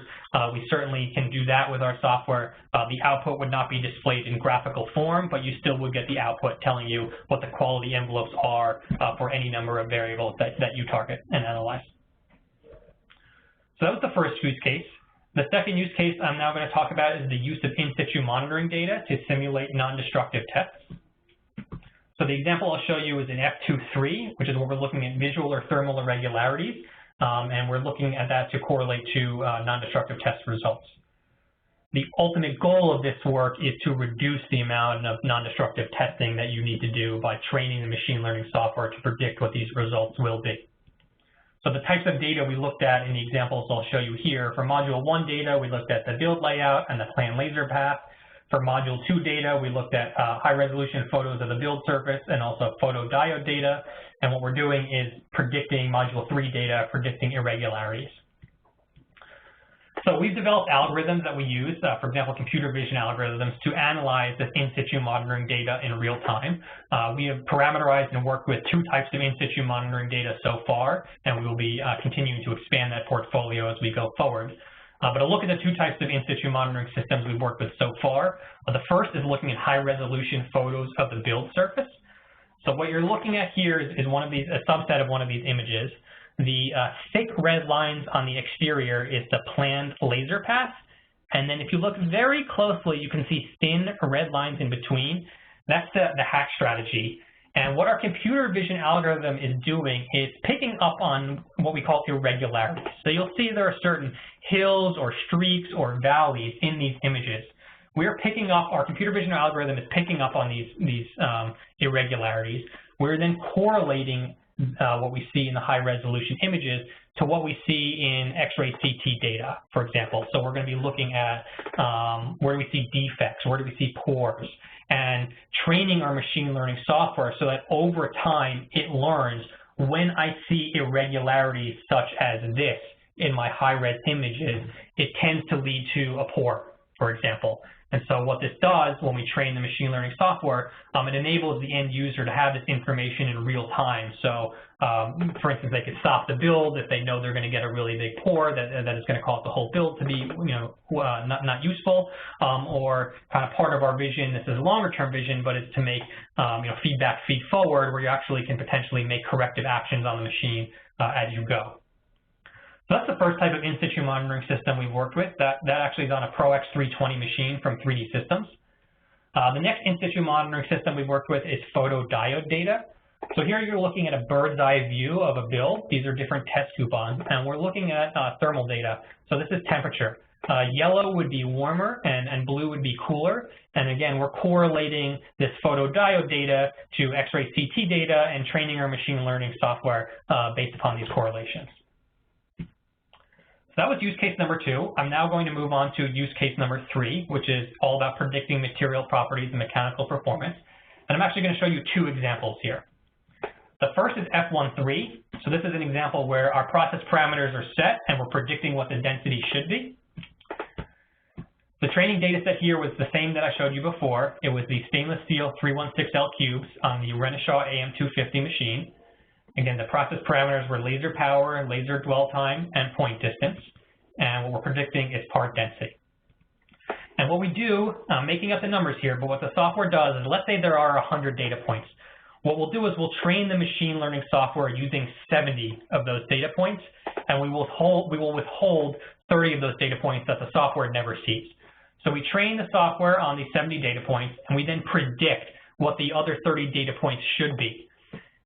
we certainly can do that with our software. The output would not be displayed in graphical form, but you still would get the output telling you what the quality envelopes are for any number of variables that you target and analyze. So that was the first use case. The second use case I'm now going to talk about is the use of in-situ monitoring data to simulate non-destructive tests. So the example I'll show you is in F23, which is where we're looking at visual or thermal irregularities, and we're looking at that to correlate to non-destructive test results. The ultimate goal of this work is to reduce the amount of non-destructive testing that you need to do by training the machine learning software to predict what these results will be. So the types of data we looked at in the examples I'll show you here, for Module 1 data, we looked at the build layout and the planned laser path. For Module 2 data, we looked at high-resolution photos of the build surface and also photodiode data. And what we're doing is predicting Module 3 data, predicting irregularities. So we've developed algorithms that we use, for example, computer vision algorithms, to analyze this in-situ monitoring data in real time. We have parameterized and worked with 2 types of in-situ monitoring data so far, and we will be continuing to expand that portfolio as we go forward. But a look at the two types of in-situ monitoring systems we've worked with so far. The first is looking at high-resolution photos of the build surface. So what you're looking at here is one of these, a subset of one of these images. The thick red lines on the exterior is the planned laser path. And then if you look very closely, you can see thin red lines in between. That's the hack strategy. And what our computer vision algorithm is doing is picking up on what we call irregularities. So you'll see there are certain hills or streaks or valleys in these images. We're picking up, our computer vision algorithm is picking up on these irregularities. We're then correlating what we see in the high resolution images to what we see in X-ray CT data, for example. So we're going to be looking at where do we see defects, where do we see pores, and training our machine learning software so that over time it learns when I see irregularities such as this in my high-res images, it tends to lead to a pore, for example. And so what this does when we train the machine learning software, it enables the end user to have this information in real time. So for instance, they could stop the build if they know they're going to get a really big pour that is going to cause the whole build to be not useful, or kind of part of our vision. This is longer term vision, but it's to make feedback feed forward, where you actually can potentially make corrective actions on the machine as you go. So that's the first type of in-situ monitoring system we've worked with. That actually is on a Pro X320 machine from 3D Systems. The next in-situ monitoring system we've worked with is photodiode data. So here you're looking at a bird's eye view of a build. These are different test coupons, and we're looking at thermal data. So this is temperature. Yellow would be warmer, and blue would be cooler. And again, we're correlating this photodiode data to X-ray CT data and training our machine learning software based upon these correlations. So that was use case number 2. I'm now going to move on to use case number 3, which is all about predicting material properties and mechanical performance. And I'm actually going to show you 2 examples here. The first is F13. So this is an example where our process parameters are set and we're predicting what the density should be. The training data set here was the same that I showed you before. It was the stainless steel 316L cubes on the Renishaw AM250 machine. Again, the process parameters were laser power, laser dwell time, and point distance. And what we're predicting is part density. And what we do, making up the numbers here, but what the software does is, let's say there are 100 data points. What we'll do is we'll train the machine learning software using 70 of those data points, and we will withhold 30 of those data points that the software never sees. So we train the software on these 70 data points, and we then predict what the other 30 data points should be.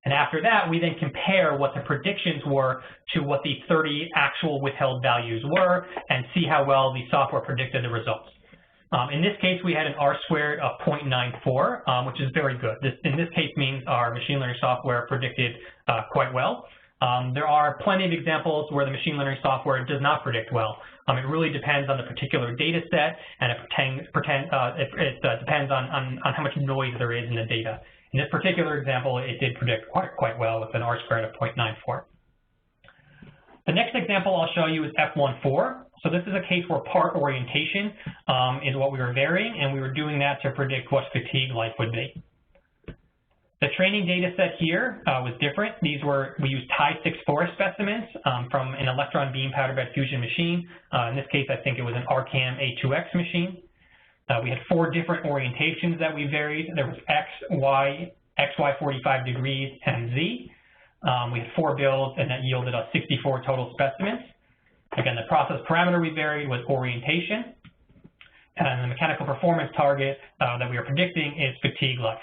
And after that, we then compare what the predictions were to what the 30 actual withheld values were and see how well the software predicted the results. In this case, we had an R-squared of 0.94, which is very good. This, in this case, means our machine learning software predicted quite well. There are plenty of examples where the machine learning software does not predict well. It really depends on the particular data set, and it depends on how much noise there is in the data. In this particular example, it did predict quite well with an R-squared of 0.94. The next example I'll show you is F14. So this is a case where part orientation is what we were varying, and we were doing that to predict what fatigue life would be. The training data set here was different. We used Ti-6 specimens from an electron beam powder bed fusion machine. In this case, I think it was an RCAM A2X machine. We had 4 different orientations that we varied. There was X, Y, XY 45 degrees, and Z. We had 4 builds, and that yielded us 64 total specimens. Again, the process parameter we varied was orientation. And the mechanical performance target that we are predicting is fatigue life.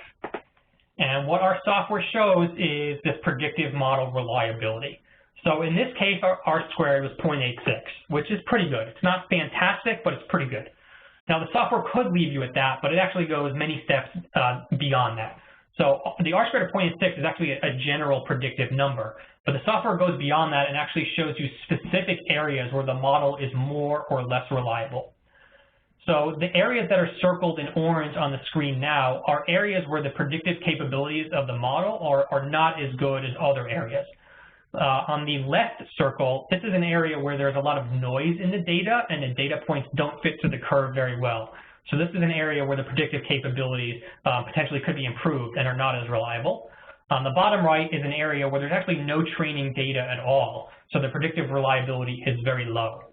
And what our software shows is this predictive model reliability. So in this case, our R-squared was 0.86, which is pretty good. It's not fantastic, but it's pretty good. Now, the software could leave you at that, but it actually goes many steps beyond that. So the R-squared of 0.86 is actually a general predictive number, but the software goes beyond that and actually shows you specific areas where the model is more or less reliable. So the areas that are circled in orange on the screen now are areas where the predictive capabilities of the model are not as good as other areas. On the left circle, this is an area where there's a lot of noise in the data and the data points don't fit to the curve very well. So this is an area where the predictive capabilities potentially could be improved and are not as reliable. On the bottom right is an area where there's actually no training data at all, so the predictive reliability is very low.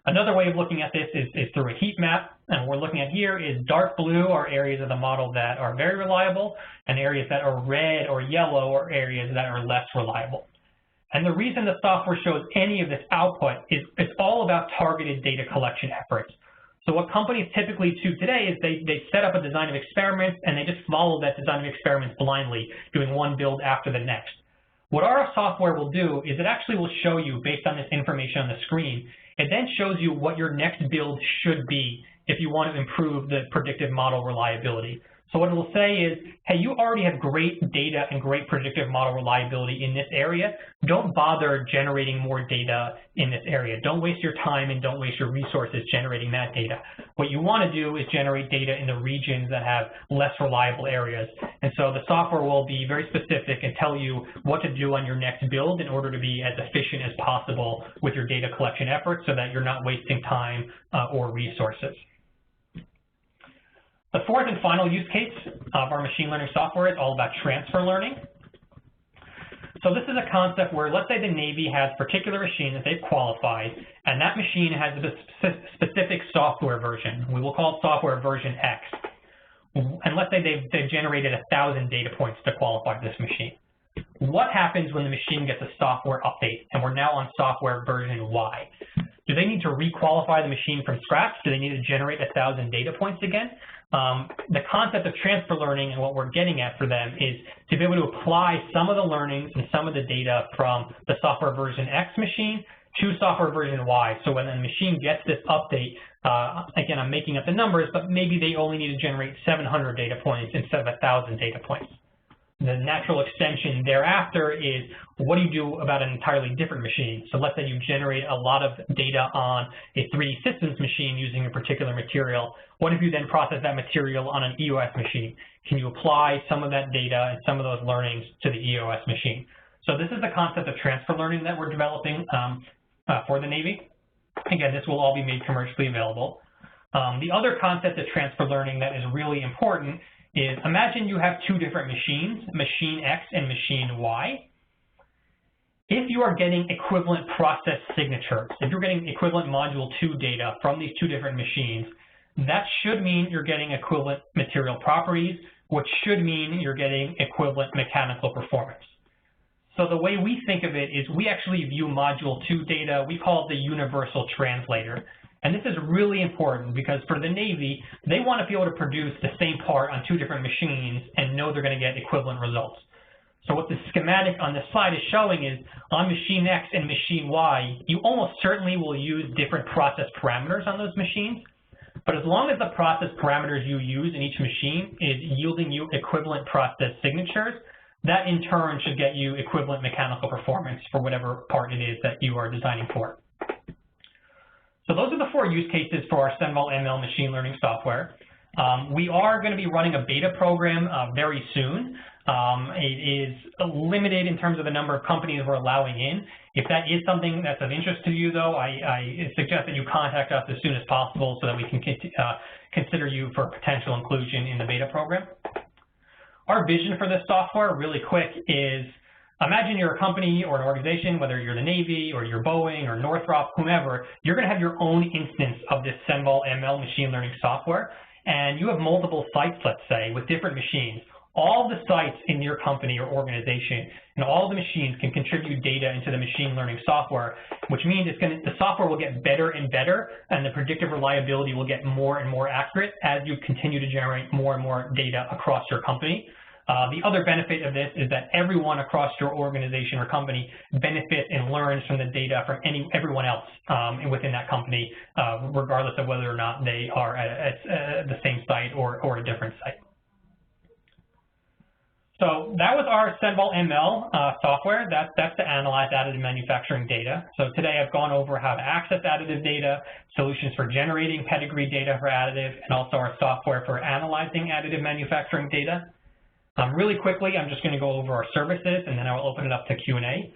Another way of looking at this is through a heat map, and what we're looking at here is dark blue are areas of the model that are very reliable, and areas that are red or yellow are areas that are less reliable. And the reason the software shows any of this output is it's all about targeted data collection efforts. So what companies typically do today is they set up a design of experiments and they just follow that design of experiments blindly, doing one build after the next. What our software will do is it actually will show you, based on this information on the screen, it then shows you what your next build should be if you want to improve the predictive model reliability. So what it will say is, hey, you already have great data and great predictive model reliability in this area. Don't bother generating more data in this area. Don't waste your time and don't waste your resources generating that data. What you want to do is generate data in the regions that have less reliable areas. And so the software will be very specific and tell you what to do on your next build in order to be as efficient as possible with your data collection efforts so that you're not wasting time or resources. The fourth and final use case of our machine learning software is all about transfer learning. So this is a concept where, let's say the Navy has a particular machine that they've qualified, and that machine has a specific software version. We will call it software version X. And let's say they've generated 1,000 data points to qualify this machine. What happens when the machine gets a software update and we're now on software version Y? Do they need to re-qualify the machine from scratch? Do they need to generate 1,000 data points again? The concept of transfer learning and what we're getting at for them is to be able to apply some of the learnings and some of the data from the software version X machine to software version Y. So when the machine gets this update, again, I'm making up the numbers, but maybe they only need to generate 700 data points instead of 1,000 data points. The natural extension thereafter is, what do you do about an entirely different machine? So let's say you generate a lot of data on a 3D systems machine using a particular material. What if you then process that material on an EOS machine? Can you apply some of that data and some of those learnings to the EOS machine? So this is the concept of transfer learning that we're developing for the Navy. Again, this will all be made commercially available. The other concept of transfer learning that is really important is, imagine you have two different machines, machine X and machine Y. If you are getting equivalent process signatures, if you're getting equivalent module 2 data from these two different machines, that should mean you're getting equivalent material properties, which should mean you're getting equivalent mechanical performance. So the way we think of it is we actually view module 2 data, we call it the universal translator. And this is really important because for the Navy, they want to be able to produce the same part on two different machines and know they're going to get equivalent results. So what the schematic on this slide is showing is, on machine X and machine Y, you almost certainly will use different process parameters on those machines. But as long as the process parameters you use in each machine is yielding you equivalent process signatures, that in turn should get you equivalent mechanical performance for whatever part it is that you are designing for. So those are the 4 use cases for our Senvol ML machine learning software. We are going to be running a beta program very soon. It is limited in terms of the number of companies we're allowing in. If that is something that's of interest to you, though, I suggest that you contact us as soon as possible so that we can consider you for potential inclusion in the beta program. Our vision for this software, really quick, is imagine you're a company or an organization, whether you're the Navy or you're Boeing or Northrop, whomever, you're going to have your own instance of this Senvol ML machine learning software, and you have multiple sites, let's say, with different machines. All the sites in your company or organization and all the machines can contribute data into the machine learning software, which means the software will get better and better, and the predictive reliability will get more and more accurate as you continue to generate more and more data across your company. The other benefit of this is that everyone across your organization or company benefits and learns from the data from everyone else within that company, regardless of whether or not they are at the same site or a different site. So that was our Senvol ML software. That's to analyze additive manufacturing data. So today I've gone over how to access additive data, solutions for generating pedigree data for additive, and also our software for analyzing additive manufacturing data. Really quickly, I'm just going to go over our services, and then I will open it up to Q&A.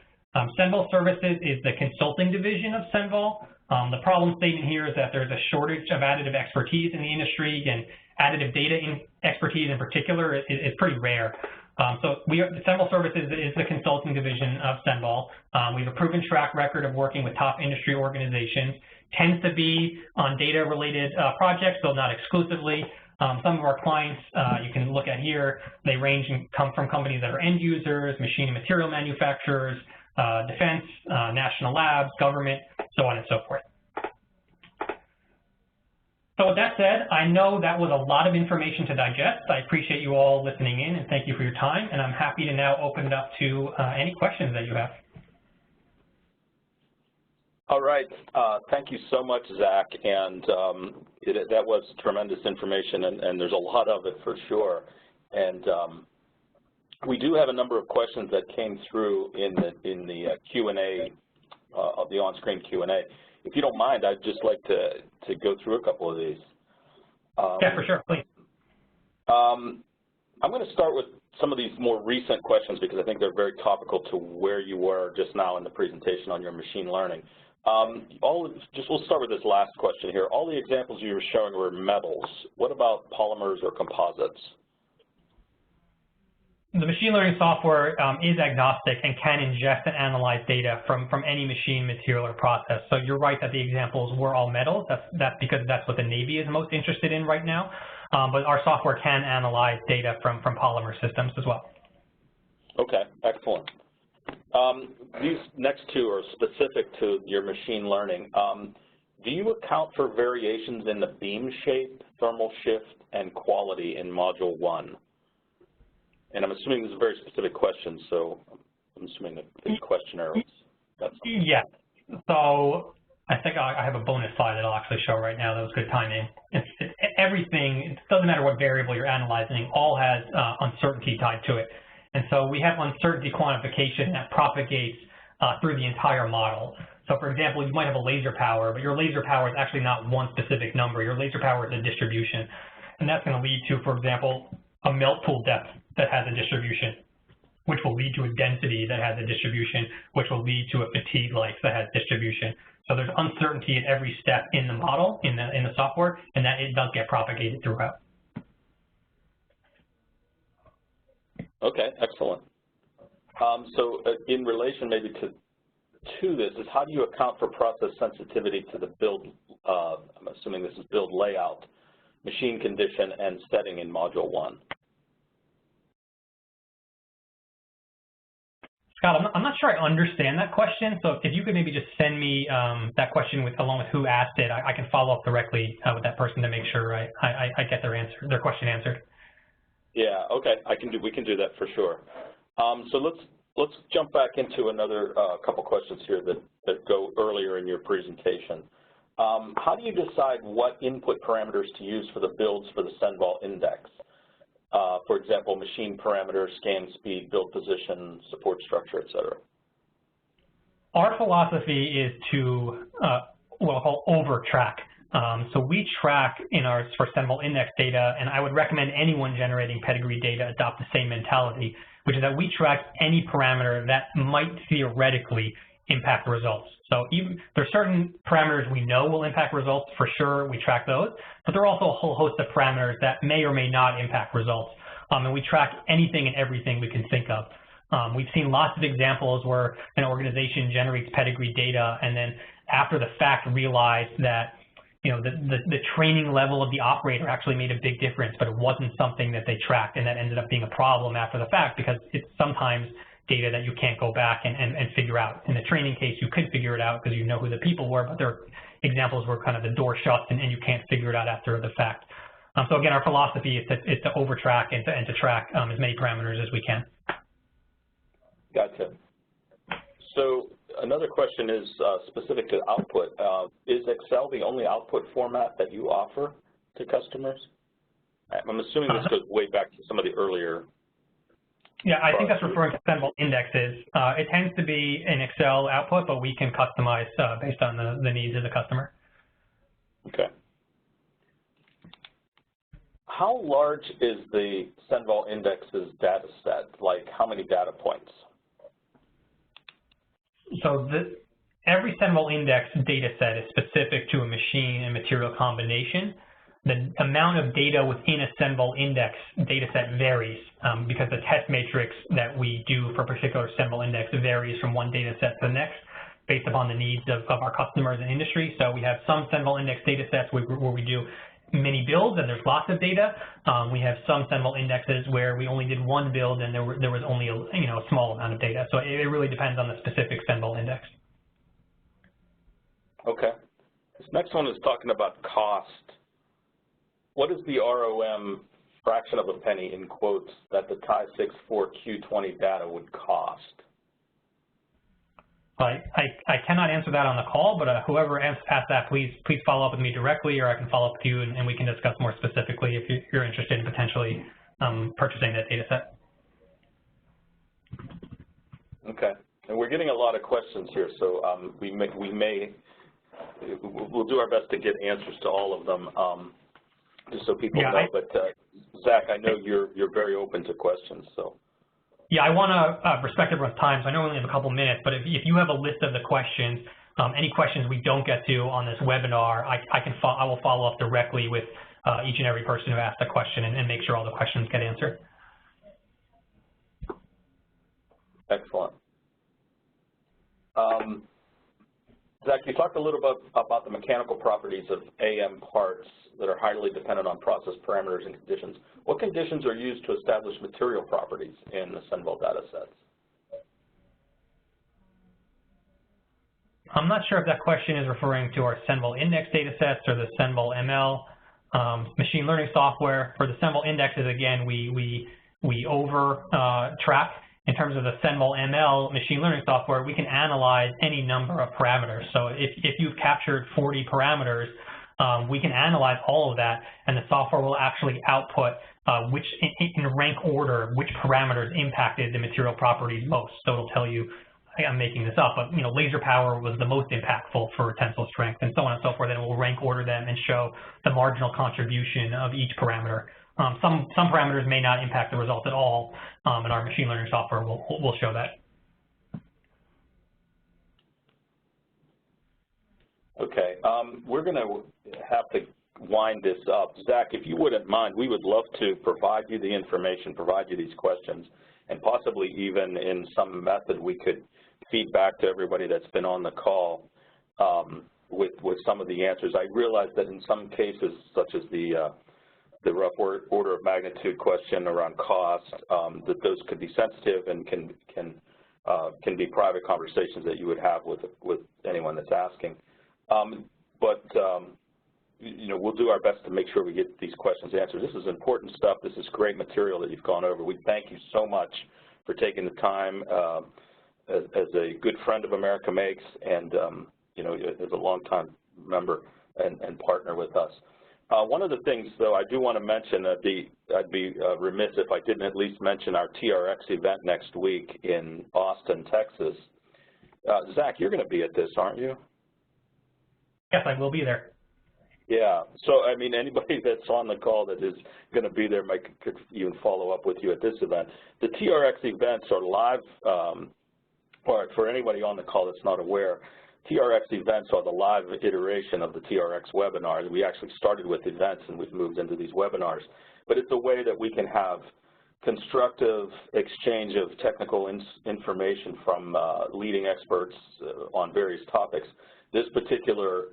Senvol Services is the consulting division of Senvol. The problem statement here is that there's a shortage of additive expertise in the industry, and additive data expertise in particular is pretty rare. Senvol Services is the consulting division of Senvol. We have a proven track record of working with top industry organizations. Tends to be on data-related projects, though not exclusively. Some of our clients you can look at here, they range and come from companies that are end users, machine and material manufacturers, defense, national labs, government, so on and so forth. So with that said, I know that was a lot of information to digest. I appreciate you all listening in, and thank you for your time. And I'm happy to now open it up to any questions that you have. All right. Thank you so much, Zach. And that was tremendous information, and there's a lot of it for sure. And we do have a number of questions that came through in the Q&A, the on-screen Q&A. If you don't mind, I'd just like to go through a couple of these. Yeah, for sure, please. I'm going to start with some of these more recent questions because I think they're very topical to where you were just now in the presentation on your machine learning. We'll start with this last question here. All the examples you were showing were metals. What about polymers or composites? The machine learning software is agnostic and can ingest and analyze data from any machine, material, or process. So you're right that the examples were all metals. That's because that's what the Navy is most interested in right now. But our software can analyze data from polymer systems as well. Okay, excellent. These next two are specific to your machine learning. Do you account for variations in the beam shape, thermal shift, and quality in Module 1? And I'm assuming this is a very specific question, so I'm assuming that the questionnaire is that's something. Yeah. So I think I have a bonus slide that I'll actually show right now. That was good timing. Everything, it doesn't matter what variable you're analyzing, all has uncertainty tied to it. And so we have uncertainty quantification that propagates through the entire model. So for example, you might have a laser power, but your laser power is actually not one specific number. Your laser power is a distribution. And that's going to lead to, for example, a melt pool depth that has a distribution, which will lead to a density that has a distribution, which will lead to a fatigue life that has distribution. So there's uncertainty at every step in the model, in the software, and that it does get propagated throughout. Okay, excellent. So in relation maybe to this is how do you account for process sensitivity to the build, I'm assuming this is build layout, machine condition, and setting in Module 1? Scott, I'm not sure I understand that question, so if you could maybe just send me that question along with who asked it, I can follow up directly with that person to make sure I get their question answered. Yeah, okay, we can do that for sure. So let's jump back into another couple questions here that go earlier in your presentation. How do you decide what input parameters to use for the builds for the Senvol index? For example, machine parameters, scan speed, build position, support structure, et cetera. Our philosophy is to what I'll call over-track. So we track for Senvol index data, and I would recommend anyone generating pedigree data adopt the same mentality, which is that we track any parameter that might theoretically impact results. So there are certain parameters we know will impact results, for sure, we track those, but there are also a whole host of parameters that may or may not impact results. And we track anything and everything we can think of. We've seen lots of examples where an organization generates pedigree data and then after the fact realize that the training level of the operator actually made a big difference, but it wasn't something that they tracked, and that ended up being a problem after the fact because it's sometimes data that you can't go back and figure out. In the training case, you could figure it out because you know who the people were, but there are examples where kind of the door shuts and you can't figure it out after the fact. So again, our philosophy is to over-track and to track as many parameters as we can. Gotcha. So another question is specific to output. Is Excel the only output format that you offer to customers? I'm assuming this goes way back to some of the earlier. Yeah, I think that's referring to Senvol indexes. It tends to be an Excel output, but we can customize based on the needs of the customer. Okay. How large is the Senvol indexes data set? Like how many data points? So every Senvol index data set is specific to a machine and material combination. the amount of data within a Senvol index data set varies because the test matrix that we do for a particular Senvol index varies from one data set to the next based upon the needs of our customers and industry. So we have some Senvol index data sets where we do many builds and there's lots of data. We have some Senvol indexes where we only did one build and there was only a small amount of data. So it really depends on the specific Senvol index. Okay. This next one is talking about cost. What is the ROM, fraction of a penny in quotes, that the TI-64Q20 data would cost? I cannot answer that on the call, but whoever asked that, please follow up with me directly, or I can follow up with you and we can discuss more specifically if you're interested in potentially purchasing that data set. Okay. And we're getting a lot of questions here, so we'll do our best to get answers to all of them, just so people know. But Zach, I know you're very open to questions, so. Yeah, I want to respect everyone's time, so I know we only have a couple minutes, but if you have a list of the questions, any questions we don't get to on this webinar, I will follow up directly with each and every person who asked a question and make sure all the questions get answered. Excellent. Zach, you talked a little bit about the mechanical properties of AM parts that are highly dependent on process parameters and conditions. What conditions are used to establish material properties in the Senvol data sets? I'm not sure if that question is referring to our Senvol index data sets or the Senvol ML machine learning software. For the Senvol indexes, again, we over track. In terms of the Senvol ML machine learning software, we can analyze any number of parameters. So if you've captured 40 parameters, we can analyze all of that, and the software will actually output which, in rank order, which parameters impacted the material properties most. So it'll tell you, I'm making this up, but laser power was the most impactful for tensile strength, and so on and so forth. Then it will rank order them and show the marginal contribution of each parameter. Some parameters may not impact the result at all, and our machine learning software will show that. Okay, we're going to have to wind this up. Zach, if you wouldn't mind, we would love to provide you the information, provide you these questions, and possibly even in some method we could feed back to everybody that's been on the call with some of the answers. I realize that in some cases, such as the rough order of magnitude question around cost, that those could be sensitive and can be private conversations that you would have with anyone that's asking. We'll do our best to make sure we get these questions answered. This is important stuff. This is great material that you've gone over. We thank you so much for taking the time as a good friend of America Makes and as a longtime member and partner with us. One of the things, though, I do want to mention, I'd be remiss if I didn't at least mention our TRX event next week in Austin, Texas. Zach, you're going to be at this, aren't you? Yes, I will be there. Yeah, so I mean, anybody that's on the call that is going to be there could even follow up with you at this event. The TRX events are live, or for anybody on the call that's not aware, TRX events are the live iteration of the TRX webinars. We actually started with events and we've moved into these webinars. But it's a way that we can have constructive exchange of technical information from leading experts on various topics. This particular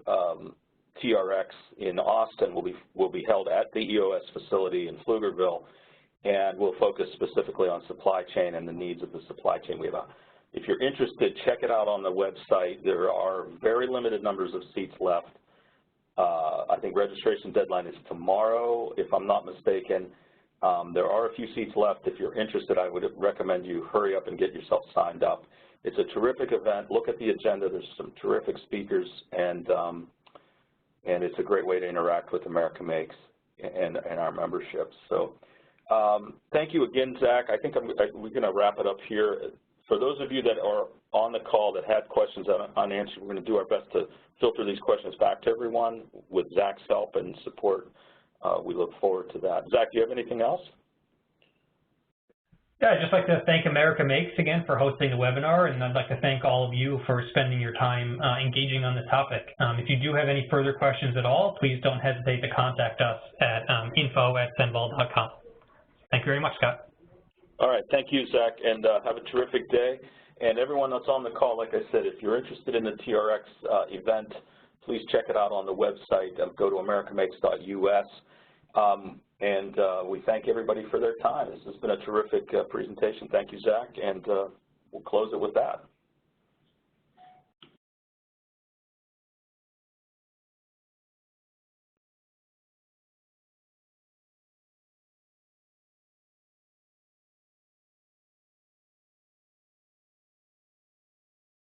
TRX in Austin will be held at the EOS facility in Pflugerville, and we'll focus specifically on supply chain and the needs of the supply chain. If you're interested, check it out on the website. There are very limited numbers of seats left. I think registration deadline is tomorrow, if I'm not mistaken. There are a few seats left. If you're interested, I would recommend you hurry up and get yourself signed up. It's a terrific event. Look at the agenda. There's some terrific speakers, and it's a great way to interact with America Makes and our membership. So thank you again, Zach. I think we're going to wrap it up here. For those of you that are on the call that had questions unanswered, we're going to do our best to filter these questions back to everyone with Zach's help and support. We look forward to that. Zach, do you have anything else? Yeah, I'd just like to thank America Makes again for hosting the webinar, and I'd like to thank all of you for spending your time engaging on the topic. If you do have any further questions at all, please don't hesitate to contact us at info@senvol.com. Thank you very much, Scott. All right, thank you, Zach, and have a terrific day. And everyone that's on the call, like I said, if you're interested in the TRX event, please check it out on the website. Go to americamakes.us. And we thank everybody for their time. This has been a terrific presentation. Thank you, Zach, and we'll close it with that.